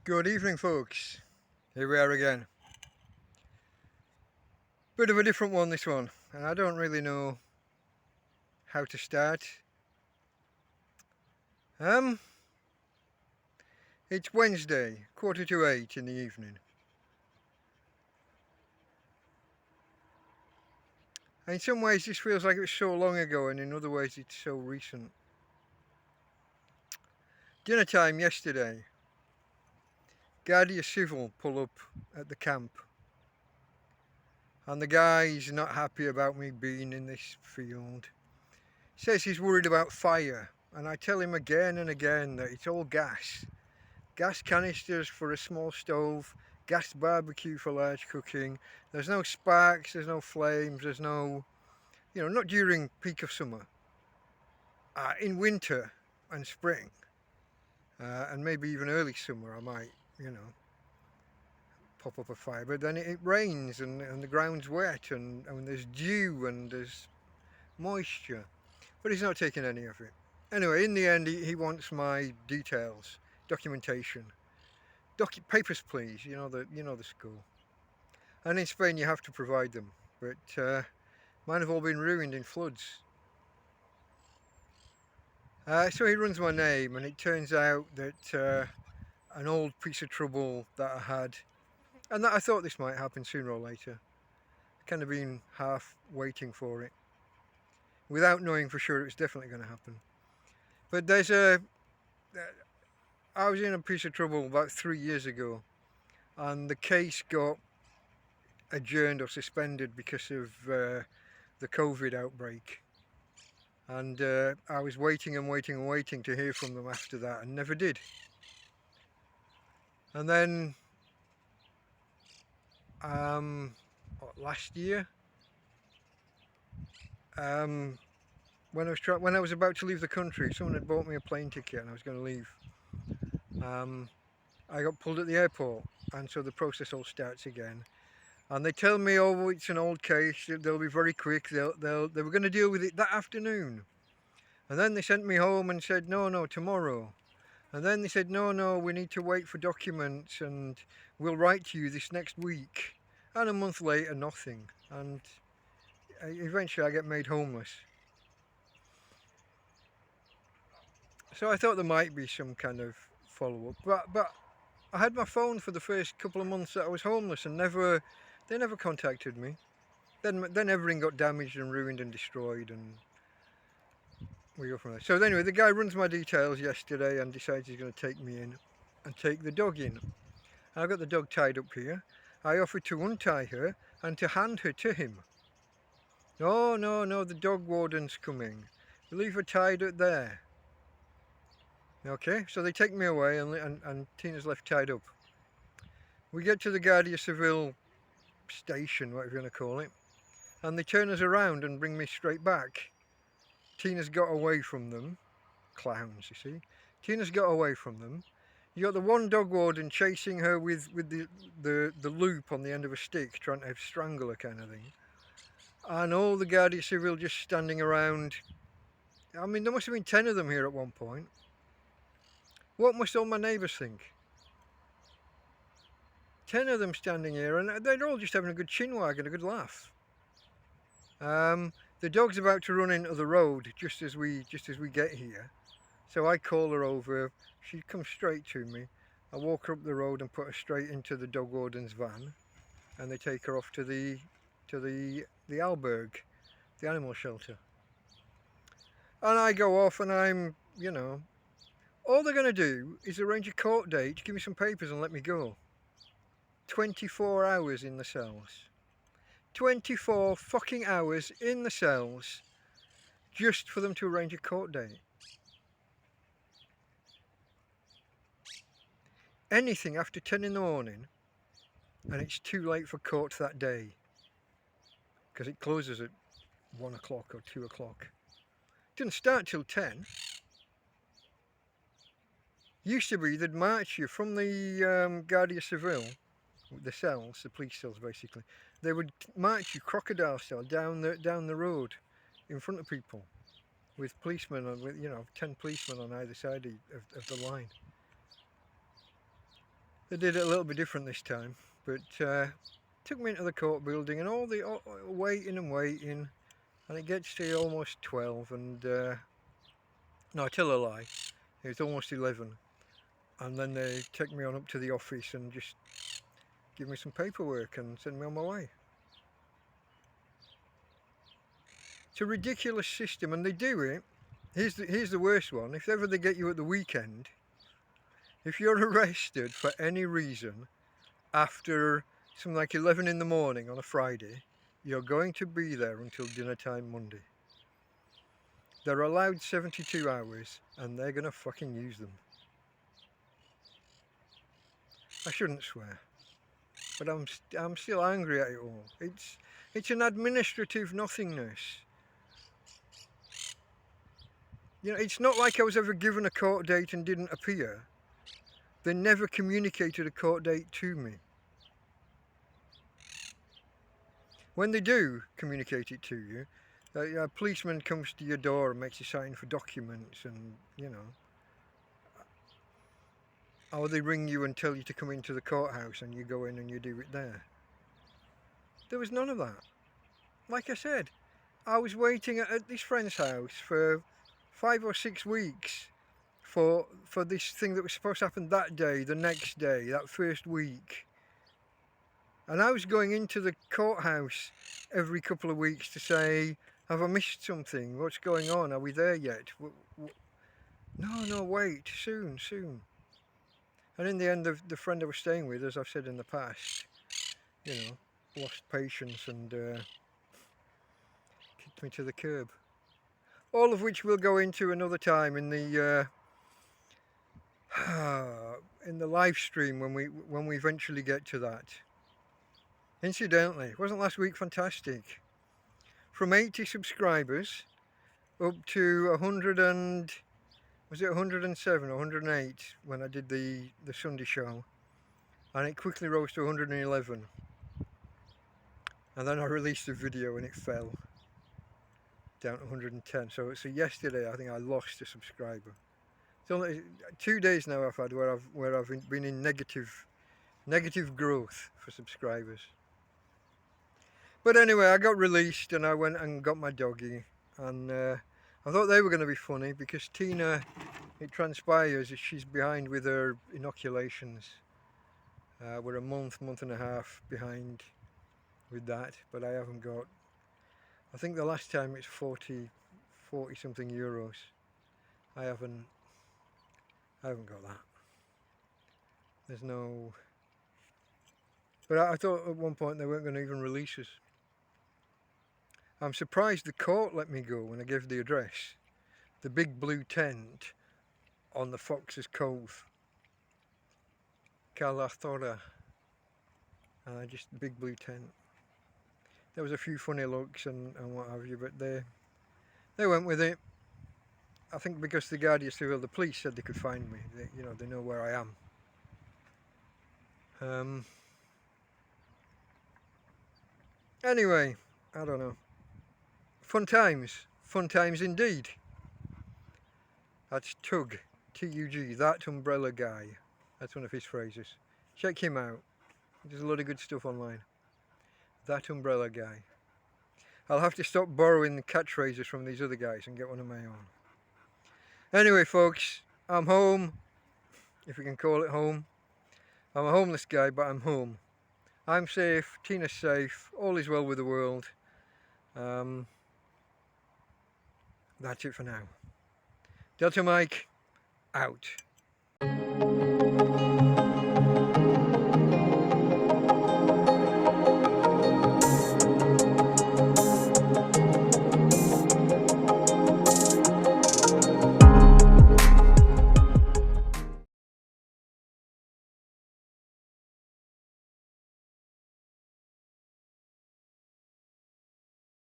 Good evening, folks. Here we are again. Bit of a different one, this one, and I don't really know how to start. Um, it's Wednesday, 7:45 in the evening. And in some ways, this feels like it was so long ago, and in other ways, it's so recent. Dinner time yesterday. Guardia Civil pull up at the camp, and the guy's not happy about me being in this field. Says he's worried about fire, and I tell him again and again that it's all gas. Gas canisters for a small stove, gas barbecue for large cooking. There's no sparks, there's no flames, there's no, not during peak of summer. In winter and spring, and maybe even early summer, I might, pop up a fire. But then it rains and the ground's wet and there's dew and there's moisture. But he's not taking any of it. Anyway, in the end, he wants my details, documentation. Papers, please. You know the school. And in Spain, you have to provide them, but mine have all been ruined in floods. So he runs my name, and it turns out that an old piece of trouble that I had, and that I thought this might happen sooner or later. Kind of been half waiting for it, without knowing for sure it was definitely going to happen. But I was in a piece of trouble about 3 years ago, and the case got adjourned or suspended because of the COVID outbreak. And I was waiting and waiting and waiting to hear from them after that, and never did. And then last year, when I was about to leave the country, someone had bought me a plane ticket, and I was going to leave. I got pulled at the airport, and so the process all starts again. And they tell me, oh, it's an old case. They'll be very quick. They were going to deal with it that afternoon. And then they sent me home and said, no, tomorrow. And then they said, no, we need to wait for documents and we'll write to you this next week. And a month later, nothing. And eventually I get made homeless. So I thought there might be some kind of follow-up. But I had my phone for the first couple of months that I was homeless and they never contacted me. Then everything got damaged and ruined and destroyed, and we go from there. So anyway, the guy runs my details yesterday and decides he's going to take me in and take the dog in. I've got the dog tied up here. I offered to untie her and to hand her to him. No, the dog warden's coming. We leave her tied up there. Okay, so they take me away and Tina's left tied up. We get to the Guardia Civil station, whatever you want to call it, and they turn us around and bring me straight back. Tina's got away from them. Clowns, you see. Tina's got away from them. You got the one dog warden chasing her with the loop on the end of a stick, trying to strangle her kind of thing. And all the Guardia Civil just standing around. I mean, there must have been 10 of them here at one point. What must all my neighbours think? 10 of them standing here, and they're all just having a good chinwag and a good laugh. The dog's about to run into the road just as we get here. So I call her over. She comes straight to me. I walk her up the road and put her straight into the dog warden's van, and they take her off to the albergue, the animal shelter. And I go off, and I'm, all they're going to do is arrange a court date, give me some papers, and let me go. 24 hours in the cells. 24 fucking hours in the cells just for them to arrange a court date. Anything after 10 in the morning, and it's too late for court that day because it closes at 1 o'clock or 2 o'clock. It doesn't start till 10. Used to be they'd march you from the Guardia Civil, the cells, the police cells basically. They would march you crocodile style down the road in front of people with policemen, with 10 policemen on either side of the line. They did it a little bit different this time, but took me into the court building and all waiting and waiting, and it gets to almost 12, and no, I tell a lie, it was almost 11, and then they take me on up to the office and just give me some paperwork and send me on my way. It's a ridiculous system, and they do it. Here's the worst one. If ever they get you at the weekend, if you're arrested for any reason after something like 11 in the morning on a Friday, you're going to be there until dinner time Monday. They're allowed 72 hours, and they're going to fucking use them. I shouldn't swear, but I'm still angry at it all. It's an administrative nothingness. You know, it's not like I was ever given a court date and didn't appear. They never communicated a court date to me. When they do communicate it to you, a policeman comes to your door and makes you sign for documents, and you know, or they ring you and tell you to come into the courthouse and you go in and you do it there. There was none of that. Like I said, I was waiting at this friend's house for 5 or 6 weeks for this thing that was supposed to happen that day, the next day, that first week. And I was going into the courthouse every couple of weeks to say, have I missed something? What's going on? Are we there yet? No, wait, soon. And in the end, the friend I was staying with, as I've said in the past, you know, lost patience and kicked me to the curb. All of which we'll go into another time in the live stream when we eventually get to that. Incidentally, wasn't last week fantastic? From 80 subscribers up to 100 and was it 107 or 108 when I did the Sunday show, and it quickly rose to 111, and then I released the video and it fell down to 110. So yesterday I think I lost a subscriber. It's only 2 days now I've had where I've been in negative growth for subscribers. But anyway, I got released and I went and got my doggy, and I thought they were going to be funny because Tina, it transpires, she's behind with her inoculations. We're a month and a half behind with that, but I haven't got, I think the last time it's 40 something euros. I haven't got that. There's no, but I thought at one point they weren't going to even release us. I'm surprised the court let me go when I gave the address. The big blue tent on the Fox's Cove. Calathora. Just a big blue tent. There was a few funny looks and what have you, but they went with it. I think because the Guardia the police said they could find me. They know where I am. Anyway, I don't know. Fun times indeed. That's Tug, T-U-G, that umbrella guy. That's one of his phrases. Check him out. There's a lot of good stuff online. That umbrella guy. I'll have to stop borrowing the catchphrases from these other guys and get one of my own. Anyway, folks, I'm home, if you can call it home. I'm a homeless guy, but I'm home. I'm safe, Tina's safe, all is well with the world. That's it for now. Delta Mike, out.